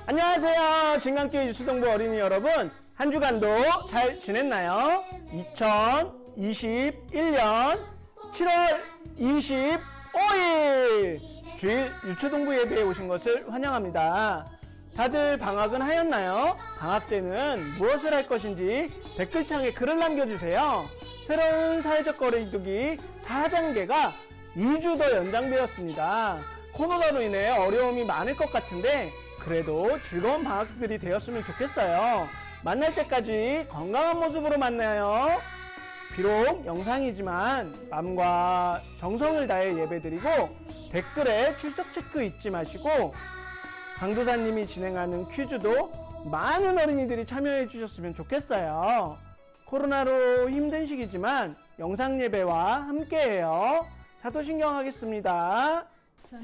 안녕하세요. 진강교회 유치동부 어린이 여러분, 한 주간도 잘 지냈나요? 2021년 7월 25일 주일 유치동부 예배에 오신 것을 환영합니다. 다들 방학은 하였나요? 방학 때는 무엇을 할 것인지 댓글창에 글을 남겨주세요. 새로운 사회적 거리두기 4단계가 2주 더 연장되었습니다. 코로나로 인해 어려움이 많을 것 같은데 그래도 즐거운 방학들이 되었으면 좋겠어요. 만날 때까지 건강한 모습으로 만나요. 비록 영상이지만 마음과 정성을 다해 예배드리고 댓글에 출석 체크 잊지 마시고 강도사님이 진행하는 퀴즈도 많은 어린이들이 참여해 주셨으면 좋겠어요. 코로나로 힘든 시기지만 영상 예배와 함께해요. 사도신경 하겠습니다.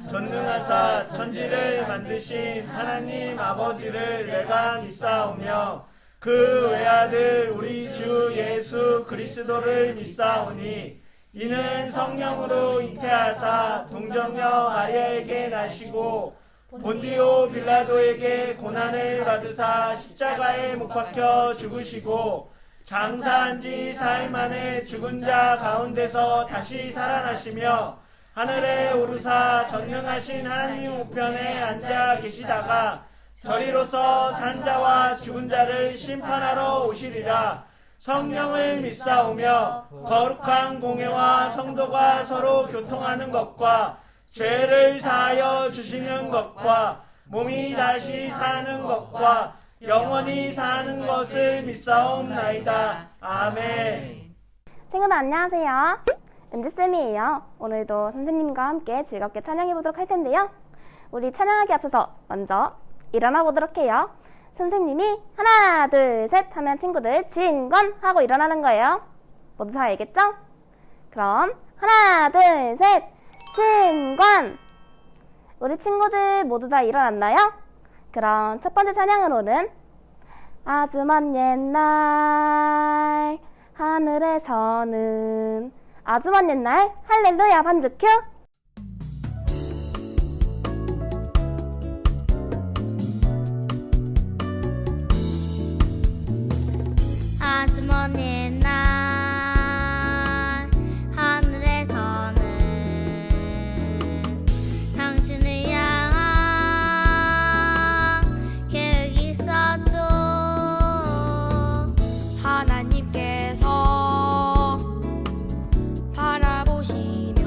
전능하사 천지를 만드신 하나님 아버지를 내가 믿사오며 그 외아들 우리 주 예수 그리스도를 믿사오니 이는 성령으로 잉태하사 동정녀 마리아에게 나시고 본디오 빌라도에게 고난을 받으사 십자가에 못 박혀 죽으시고 장사한 지 4일 만에 죽은 자 가운데서 다시 살아나시며 하늘에 오르사 전능하신 하나님 우편에 앉아 계시다가 저리로서 산자와 죽은 자를 심판하러 오시리라. 성령을 믿사오며 거룩한 공회와 성도가 서로 교통하는 것과 죄를 사하여 주시는 것과 몸이 다시 사는 것과 영원히 사는 것을 믿사옵나이다. 아멘. 친구들 안녕하세요. 은지쌤이에요. 오늘도 선생님과 함께 즐겁게 찬양해 보도록 할 텐데요. 우리 찬양하기 앞서서 먼저 일어나 보도록 해요. 선생님이 하나 둘 셋 하면 친구들 진건 하고 일어나는 거예요. 모두 다 알겠죠? 그럼 하나 둘 셋 진건. 우리 친구들 모두 다 일어났나요? 그럼 첫 번째 찬양으로는 아주 먼 옛날 하늘에서는 아주 먼 옛날 할렐루야 반주 큐. 아주 먼 옛날 하늘에서는 당신을 향한 계획이 있었죠. 하나님께서 바라보시며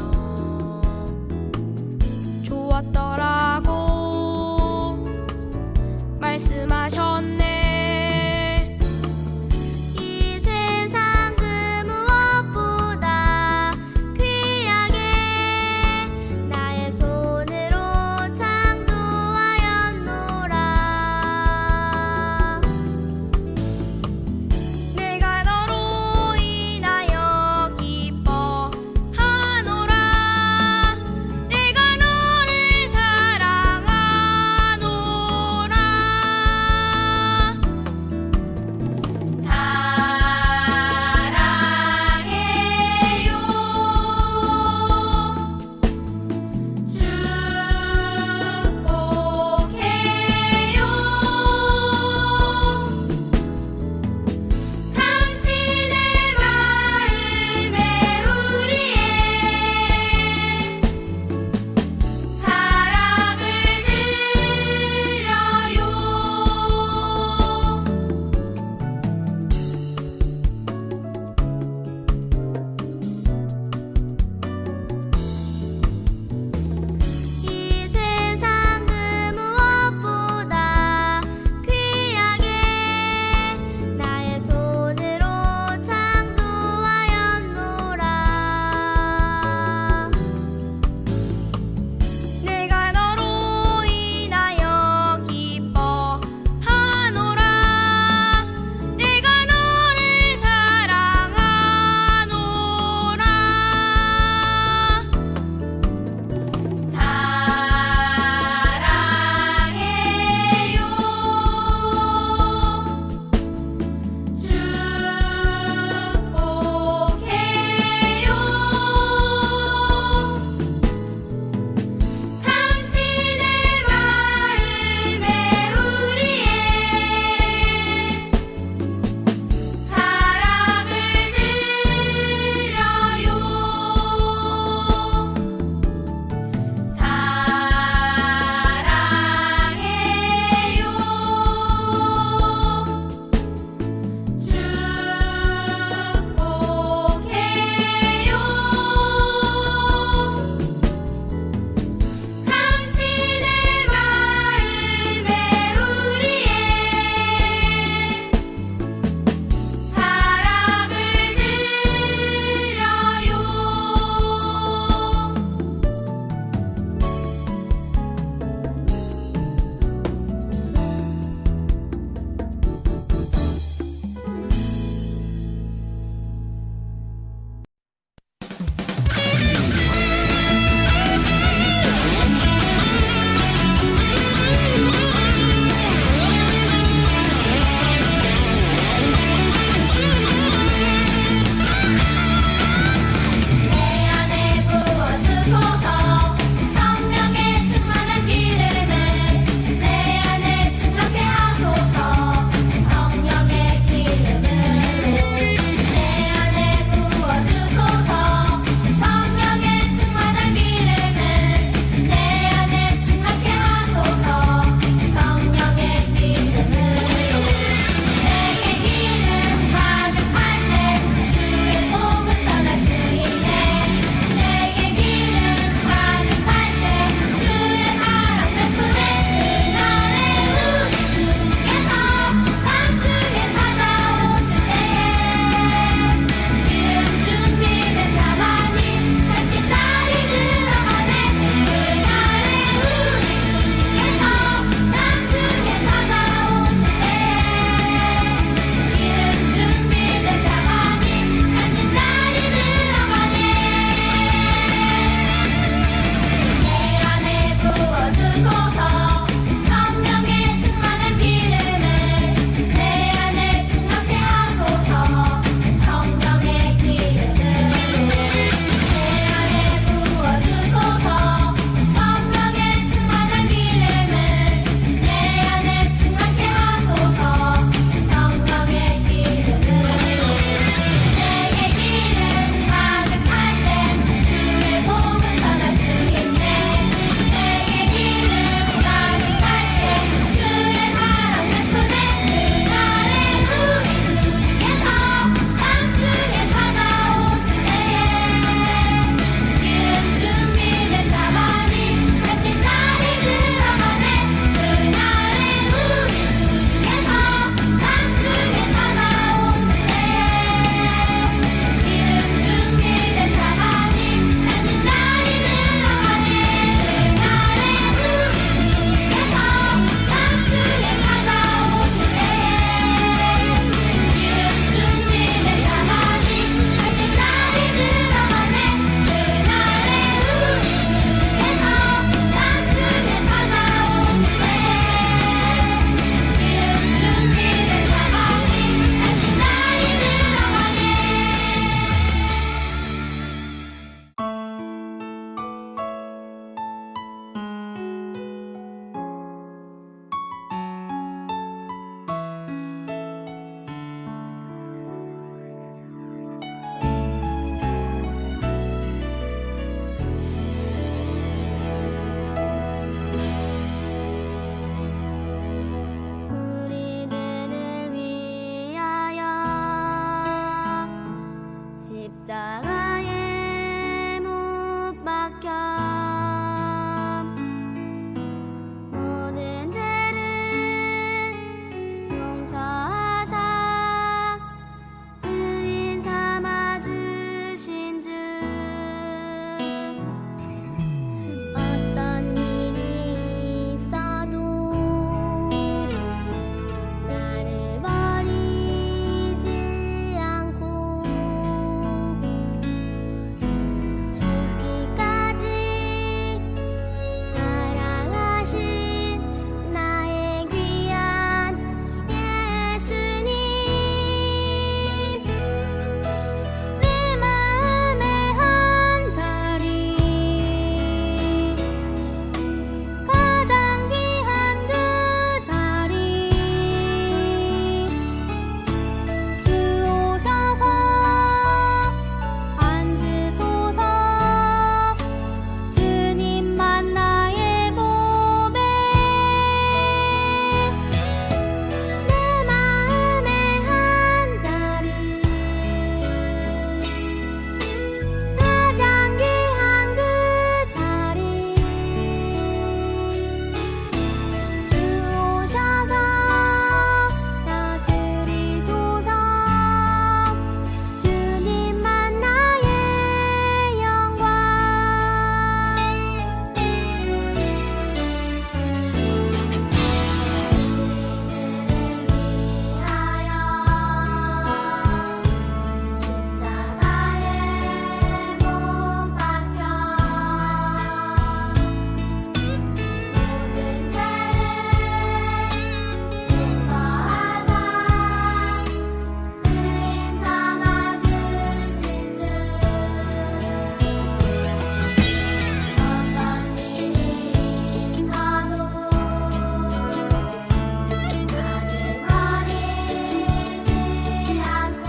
십자가에 못 박혀 모든 죄를 용서하사 의인 삼아 주신 주 어떤 일이 있어도 나를 버리지 않고 죽기까지 사랑하신 나의 귀한 예수님 내 마음의 한 자리 가장 귀한 그 자리 주 오셔서 앉으소서 주님만 나의 보배 내 마음의 한 자리 가장 귀한 그 자리 주 오셔서 다스리소서 주님만 나의 영광 십자가에 못 박혀 모든 죄를 용서하사 의인 삼아 주신 주 어떤 일이 있어도 나를 버리지 않고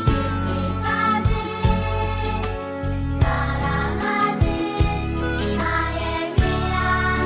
죽기까지 사랑하신 나의 귀한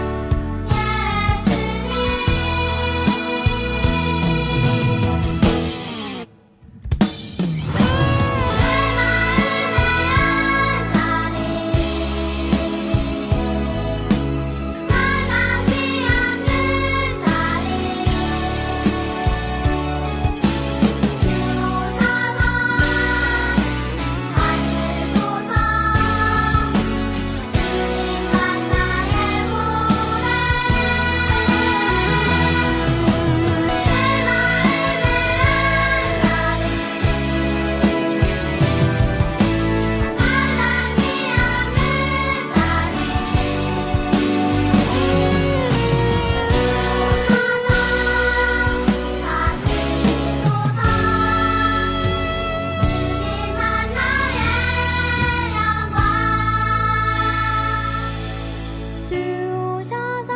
주 오셔서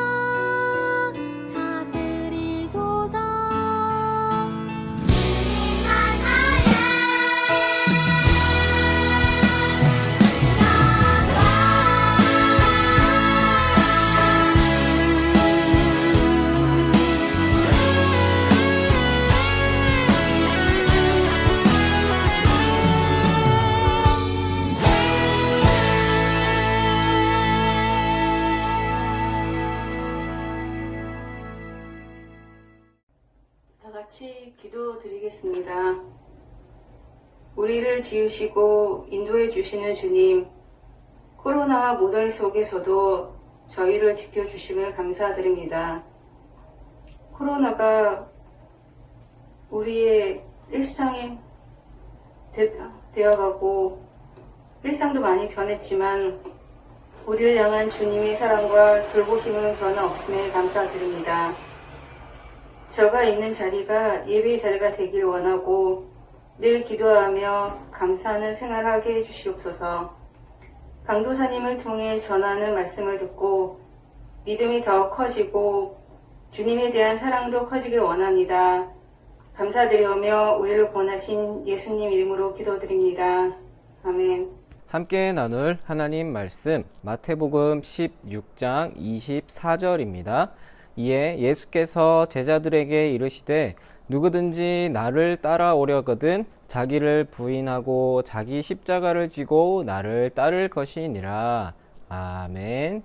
다스리소서 주님만 나의 다 같이 기도드리겠습니다. 우리를 지으시고 인도해 주시는 주님, 코로나와 무더위 속에서도 저희를 지켜주심을 감사드립니다. 코로나가 우리의 일상이 되어가고 일상도 많이 변했지만 우리를 향한 주님의 사랑과 돌보심은 변함없음에 감사드립니다. 저가 있는 자리가 예배의 자리가 되길 원하고 늘 기도하며 감사하는 생활하게 해주시옵소서. 강도사님을 통해 전하는 말씀을 듣고 믿음이 더 커지고 주님에 대한 사랑도 커지길 원합니다. 감사드리오며 우리를 구원하신 예수님 이름으로 기도드립니다. 아멘. 함께 나눌 하나님 말씀 마태복음 16장 24절입니다. 이에 예수께서 제자들에게 이르시되 누구든지 나를 따라오려거든 자기를 부인하고 자기 십자가를 지고 나를 따를 것이니라. 아멘.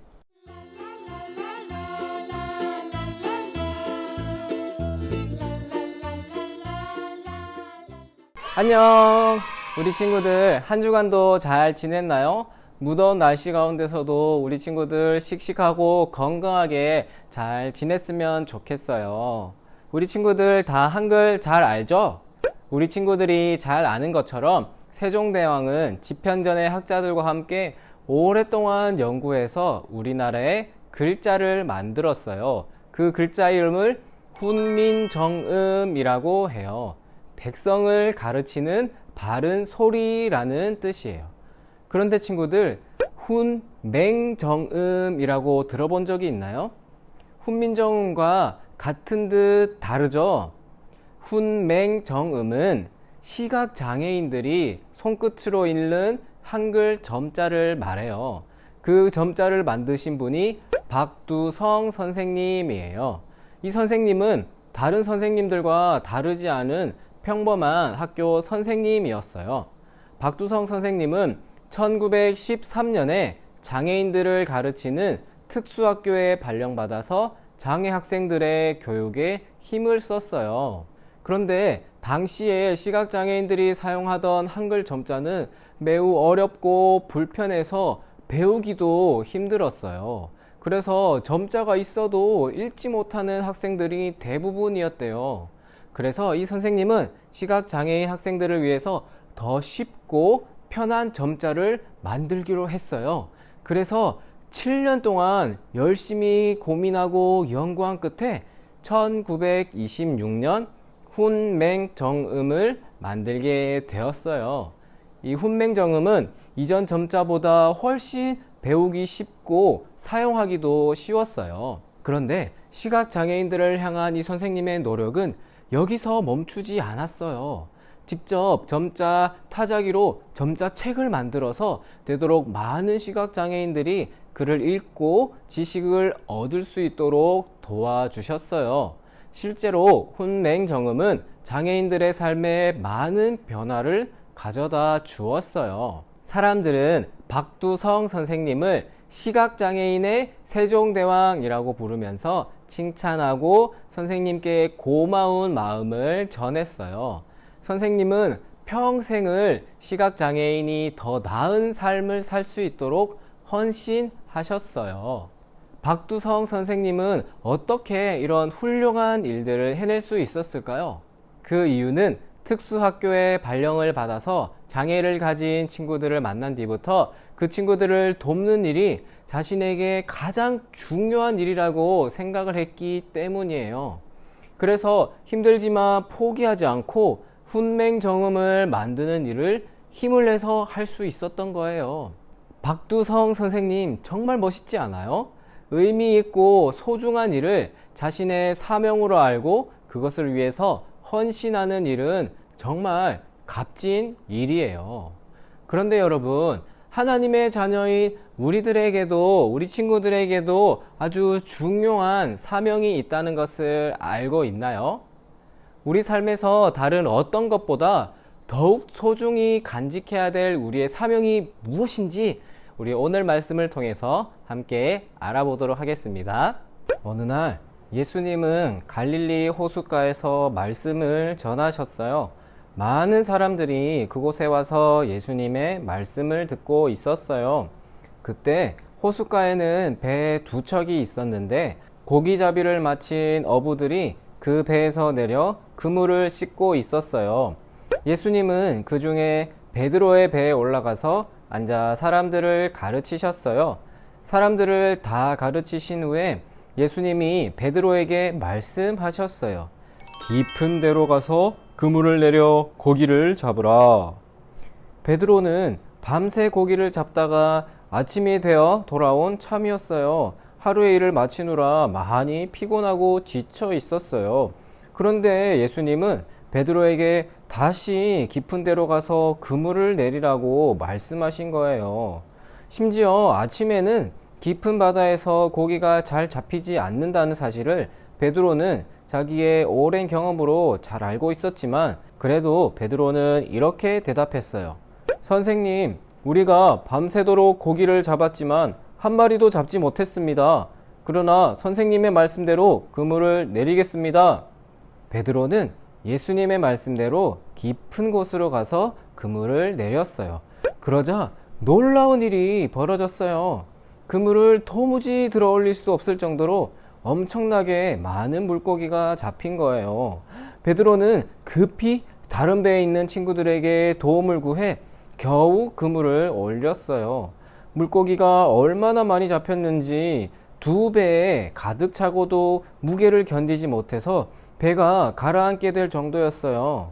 안녕. 우리 친구들 한 주간도 잘 지냈나요? 무더운 날씨 가운데서도 우리 친구들 씩씩하고 건강하게 잘 지냈으면 좋겠어요. 우리 친구들 다 한글 잘 알죠? 우리 친구들이 잘 아는 것처럼 세종대왕은 집현전의 학자들과 함께 오랫동안 연구해서 우리나라의 글자를 만들었어요. 그 글자 이름을 훈민정음이라고 해요. 백성을 가르치는 바른 소리라는 뜻이에요. 그런데 친구들, 훈맹정음이라고 들어본 적이 있나요? 훈민정음과 같은 듯 다르죠? 훈맹정음은 시각장애인들이 손끝으로 읽는 한글 점자를 말해요. 그 점자를 만드신 분이 박두성 선생님이에요. 이 선생님은 다른 선생님들과 다르지 않은 평범한 학교 선생님이었어요. 박두성 선생님은 1913년에 장애인들을 가르치는 특수학교에 발령받아서 장애 학생들의 교육에 힘을 썼어요. 그런데 당시에 시각장애인들이 사용하던 한글 점자는 매우 어렵고 불편해서 배우기도 힘들었어요. 그래서 점자가 있어도 읽지 못하는 학생들이 대부분이었대요. 그래서 이 선생님은 시각장애인 학생들을 위해서 더 쉽고 편한 점자를 만들기로 했어요. 그래서 7년 동안 열심히 고민하고 연구한 끝에 1926년 훈맹정음을 만들게 되었어요. 이 훈맹정음은 이전 점자보다 훨씬 배우기 쉽고 사용하기도 쉬웠어요. 그런데 시각장애인들을 향한 이 선생님의 노력은 여기서 멈추지 않았어요. 직접 점자 타자기로 점자책을 만들어서 되도록 많은 시각장애인들이 글을 읽고 지식을 얻을 수 있도록 도와주셨어요. 실제로 훈맹정음은 장애인들의 삶에 많은 변화를 가져다 주었어요. 사람들은 박두성 선생님을 시각장애인의 세종대왕이라고 부르면서 칭찬하고 선생님께 고마운 마음을 전했어요. 선생님은 평생을 시각장애인이 더 나은 삶을 살 수 있도록 헌신하셨어요. 박두성 선생님은 어떻게 이런 훌륭한 일들을 해낼 수 있었을까요? 그 이유는 특수학교에 발령을 받아서 장애를 가진 친구들을 만난 뒤부터 그 친구들을 돕는 일이 자신에게 가장 중요한 일이라고 생각을 했기 때문이에요. 그래서 힘들지만 포기하지 않고 훈맹정음을 만드는 일을 힘을 내서 할 수 있었던 거예요. 박두성 선생님 정말 멋있지 않아요? 의미 있고 소중한 일을 자신의 사명으로 알고 그것을 위해서 헌신하는 일은 정말 값진 일이에요. 그런데 여러분, 하나님의 자녀인 우리들에게도, 우리 친구들에게도 아주 중요한 사명이 있다는 것을 알고 있나요? 우리 삶에서 다른 어떤 것보다 더욱 소중히 간직해야 될 우리의 사명이 무엇인지 우리 오늘 말씀을 통해서 함께 알아보도록 하겠습니다. 어느 날 예수님은 갈릴리 호숫가에서 말씀을 전하셨어요. 많은 사람들이 그곳에 와서 예수님의 말씀을 듣고 있었어요. 그때 호숫가에는 배 두 척이 있었는데 고기잡이를 마친 어부들이 그 배에서 내려 그물을 씻고 있었어요. 예수님은 그 중에 베드로의 배에 올라가서 앉아 사람들을 가르치셨어요. 사람들을 다 가르치신 후에 예수님이 베드로에게 말씀하셨어요. 깊은 데로 가서 그물을 내려 고기를 잡으라. 베드로는 밤새 고기를 잡다가 아침이 되어 돌아온 참이었어요. 하루의 일을 마치느라 많이 피곤하고 지쳐 있었어요. 그런데 예수님은 베드로에게 다시 깊은 데로 가서 그물을 내리라고 말씀하신 거예요. 심지어 아침에는 깊은 바다에서 고기가 잘 잡히지 않는다는 사실을 베드로는 자기의 오랜 경험으로 잘 알고 있었지만 그래도 베드로는 이렇게 대답했어요. 선생님, 우리가 밤새도록 고기를 잡았지만 한 마리도 잡지 못했습니다. 그러나 선생님의 말씀대로 그물을 내리겠습니다. 베드로는 예수님의 말씀대로 깊은 곳으로 가서 그물을 내렸어요. 그러자 놀라운 일이 벌어졌어요. 그물을 도무지 들어 올릴 수 없을 정도로 엄청나게 많은 물고기가 잡힌 거예요. 베드로는 급히 다른 배에 있는 친구들에게 도움을 구해 겨우 그물을 올렸어요. 물고기가 얼마나 많이 잡혔는지 2배에 가득 차고도 무게를 견디지 못해서 배가 가라앉게 될 정도였어요.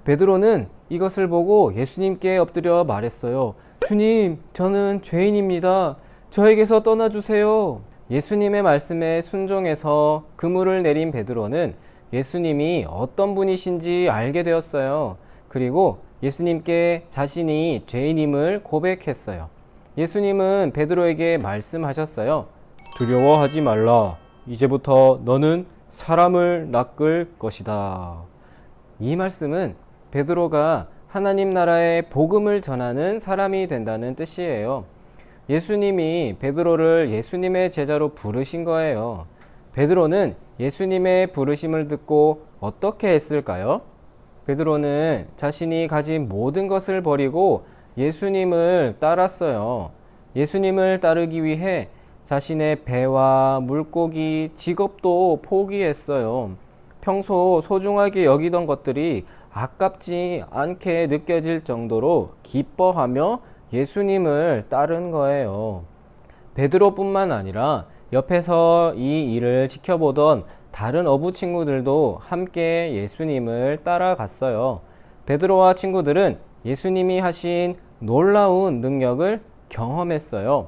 베드로는 이것을 보고 예수님께 엎드려 말했어요. 주님, 저는 죄인입니다. 저에게서 떠나주세요. 예수님의 말씀에 순종해서 그물을 내린 베드로는 예수님이 어떤 분이신지 알게 되었어요. 그리고 예수님께 자신이 죄인임을 고백했어요. 예수님은 베드로에게 말씀하셨어요. 두려워하지 말라. 이제부터 너는 사람을 낚을 것이다. 이 말씀은 베드로가 하나님 나라의 복음을 전하는 사람이 된다는 뜻이에요. 예수님이 베드로를 예수님의 제자로 부르신 거예요. 베드로는 예수님의 부르심을 듣고 어떻게 했을까요? 베드로는 자신이 가진 모든 것을 버리고 예수님을 따랐어요. 예수님을 따르기 위해 자신의 배와 물고기, 직업도 포기했어요. 평소 소중하게 여기던 것들이 아깝지 않게 느껴질 정도로 기뻐하며 예수님을 따른 거예요. 베드로뿐만 아니라 옆에서 이 일을 지켜보던 다른 어부 친구들도 함께 예수님을 따라갔어요. 베드로와 친구들은 예수님이 하신 놀라운 능력을 경험했어요.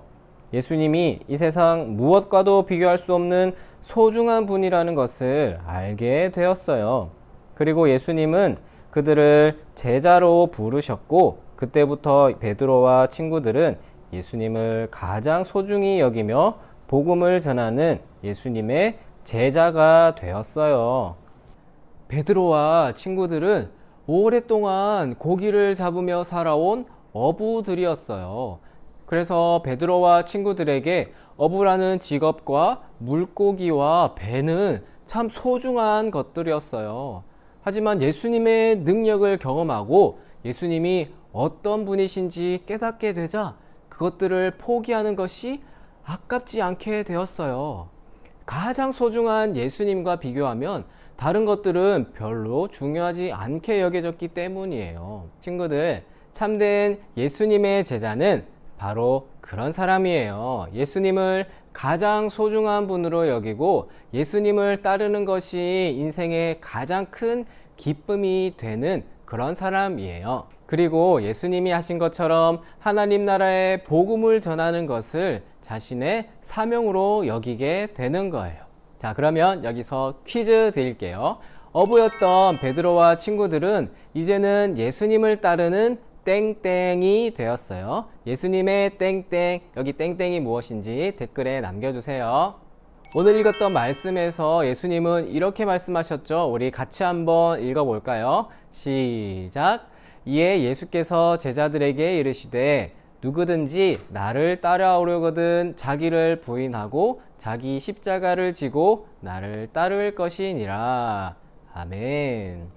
예수님이 이 세상 무엇과도 비교할 수 없는 소중한 분이라는 것을 알게 되었어요. 그리고 예수님은 그들을 제자로 부르셨고 그때부터 베드로와 친구들은 예수님을 가장 소중히 여기며 복음을 전하는 예수님의 제자가 되었어요. 베드로와 친구들은 오랫동안 고기를 잡으며 살아온 어부들이었어요. 그래서 베드로와 친구들에게 어부라는 직업과 물고기와 배는 참 소중한 것들이었어요. 하지만 예수님의 능력을 경험하고 예수님이 어떤 분이신지 깨닫게 되자 그것들을 포기하는 것이 아깝지 않게 되었어요. 가장 소중한 예수님과 비교하면 다른 것들은 별로 중요하지 않게 여겨졌기 때문이에요. 친구들, 참된 예수님의 제자는 바로 그런 사람이에요. 예수님을 가장 소중한 분으로 여기고 예수님을 따르는 것이 인생의 가장 큰 기쁨이 되는 그런 사람이에요. 그리고 예수님이 하신 것처럼 하나님 나라의 복음을 전하는 것을 자신의 사명으로 여기게 되는 거예요. 자, 그러면 여기서 퀴즈 드릴게요. 어부였던 베드로와 친구들은 이제는 예수님을 따르는 땡땡이 되었어요. 예수님의 땡땡, 여기 땡땡이 무엇인지 댓글에 남겨주세요. 오늘 읽었던 말씀에서 예수님은 이렇게 말씀하셨죠. 우리 같이 한번 읽어볼까요? 시작. 이에 예수께서 제자들에게 이르시되 누구든지 나를 따라오려거든 자기를 부인하고 자기 십자가를 지고 나를 따를 것이니라. 아멘.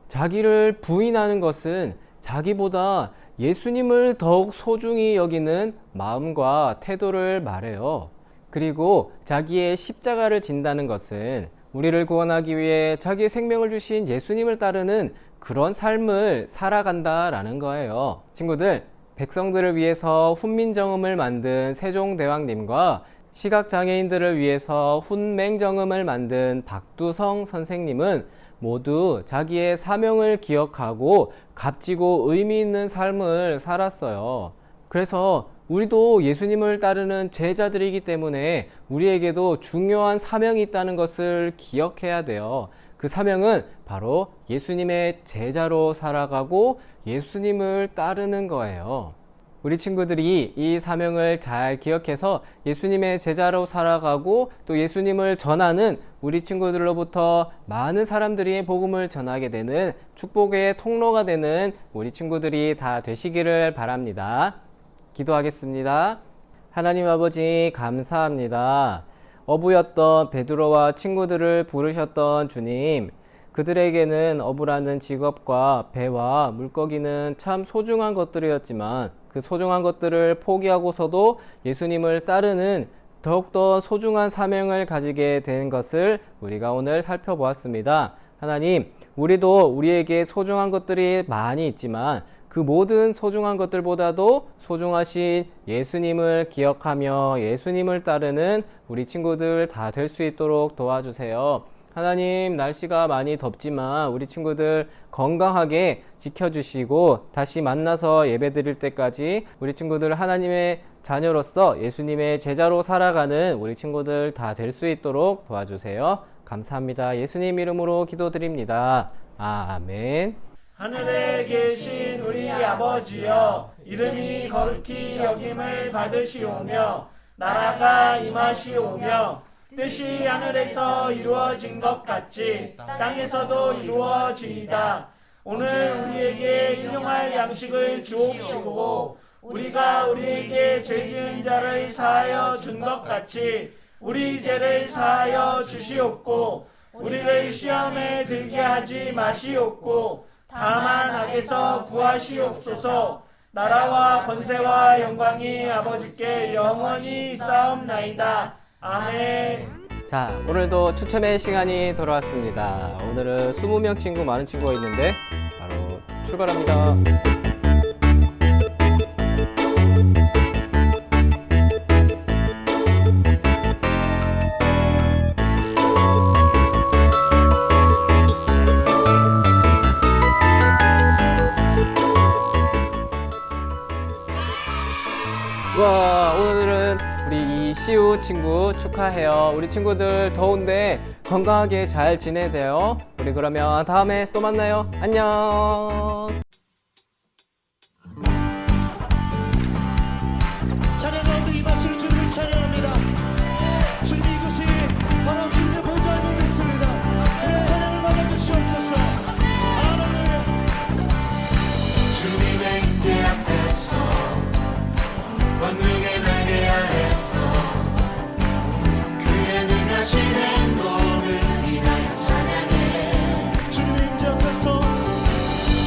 자기를 부인하는 것은 자기보다 예수님을 더욱 소중히 여기는 마음과 태도를 말해요. 그리고 자기의 십자가를 진다는 것은 우리를 구원하기 위해 자기의 생명을 주신 예수님을 따르는 그런 삶을 살아간다라는 거예요. 친구들, 백성들을 위해서 훈민정음을 만든 세종대왕님과 시각장애인들을 위해서 훈맹정음을 만든 박두성 선생님은 모두 자기의 사명을 기억하고 값지고 의미 있는 삶을 살았어요. 그래서 우리도 예수님을 따르는 제자들이기 때문에 우리에게도 중요한 사명이 있다는 것을 기억해야 돼요. 그 사명은 바로 예수님의 제자로 살아가고 예수님을 따르는 거예요. 우리 친구들이 이 사명을 잘 기억해서 예수님의 제자로 살아가고 또 예수님을 전하는 우리 친구들로부터 많은 사람들이 복음을 전하게 되는 축복의 통로가 되는 우리 친구들이 다 되시기를 바랍니다. 기도하겠습니다. 하나님 아버지 감사합니다. 어부였던 베드로와 친구들을 부르셨던 주님, 그들에게는 어부라는 직업과 배와 물고기는 참 소중한 것들이었지만 그 소중한 것들을 포기하고서도 예수님을 따르는 더욱더 소중한 사명을 가지게 된 것을 우리가 오늘 살펴보았습니다. 하나님, 우리도 우리에게 소중한 것들이 많이 있지만 그 모든 소중한 것들보다도 소중하신 예수님을 기억하며 예수님을 따르는 우리 친구들 다 될 수 있도록 도와주세요. 하나님, 날씨가 많이 덥지만 우리 친구들 건강하게 지켜주시고 다시 만나서 예배드릴 때까지 우리 친구들 하나님의 자녀로서 예수님의 제자로 살아가는 우리 친구들 다 될 수 있도록 도와주세요. 감사합니다. 예수님 이름으로 기도드립니다. 아멘. 하늘에 계신 우리 아버지여, 이름이 거룩히 여김을 받으시오며 나라가 임하시오며 뜻이 하늘에서 이루어진 것 같이 땅에서도 이루어지이다. 오늘 우리에게 일용할 양식을 주옵시고 우리가 우리에게 죄 지은 자를 사하여 준 것 같이 우리 죄를 사하여 주시옵고 우리를 시험에 들게 하지 마시옵고 다만 악에서 구하시옵소서. 나라와 권세와 영광이 아버지께 영원히 쌓옵나이다. 아멘. 자, 오늘도 추첨의 시간이 돌아왔습니다. 오늘은 20명 친구, 많은 친구가 있는데 바로 출발합니다. 와, 오늘은 우리 이시우 친구 축하해요. 우리 친구들 더운데 건강하게 잘 지내세요. 우리 그러면 다음에 또 만나요. 안녕. 찬양 가운데 이 맛을 주님을 찬양합니다. 주님, 이곳이 바로 주님의 보좌의 곳입니다. 우리의 찬양을 받아주시옵소서. 할렐루야. 주님의 임재 앞에서 권능의 날개 아래서 그의 능하신 행동을 인하여 찬양해. 주님의 임재 앞에서,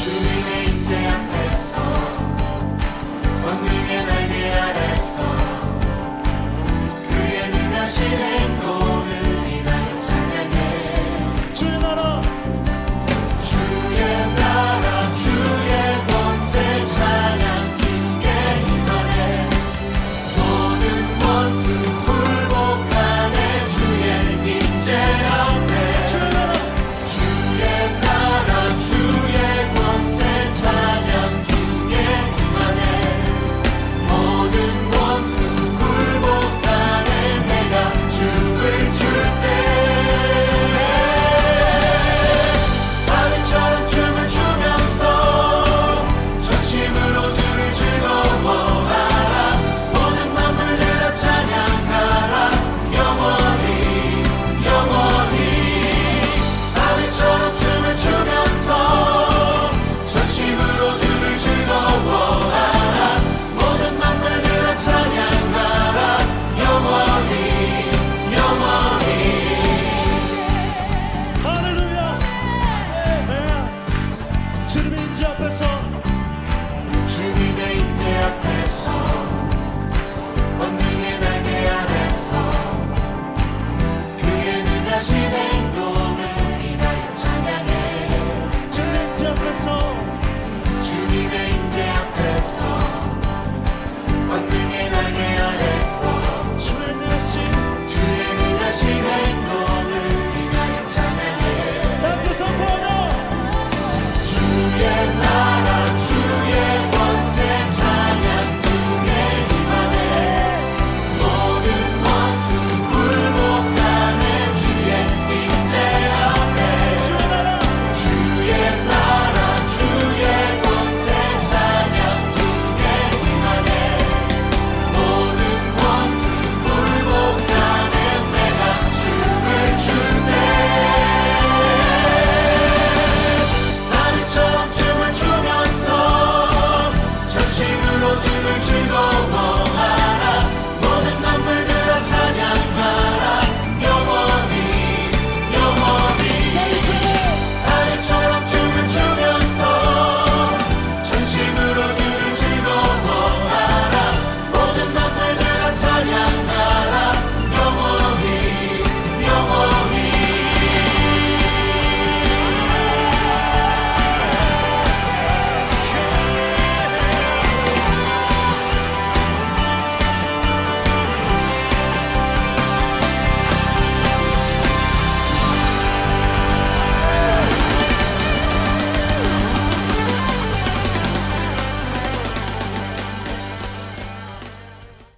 주님의 임재 앞에서 권능의 날개 아래서 그의 능하신 행동을 인하여 찬양해. 주의 나라, 주의 나라, 주의 권세 찬양 기게 임하네. 모든 원수 굴복하네. 주의 임재 앞에 주의 나라, 주의 나라, 주의 권세 찬양 기게 임하네. 모든 원수 굴복하네. 내가 춤을 출 때 다윗처럼 춤을 추면서 전심으로 주를 즐거워하라. 모든 만물들아 찬양하라. 영원히 영원히. 다윗처럼 춤을 추면서 전심으로 주를 즐거워하라. 모든 만물들아 찬양하라. 영원히 영원히. 할렐루야. 주님의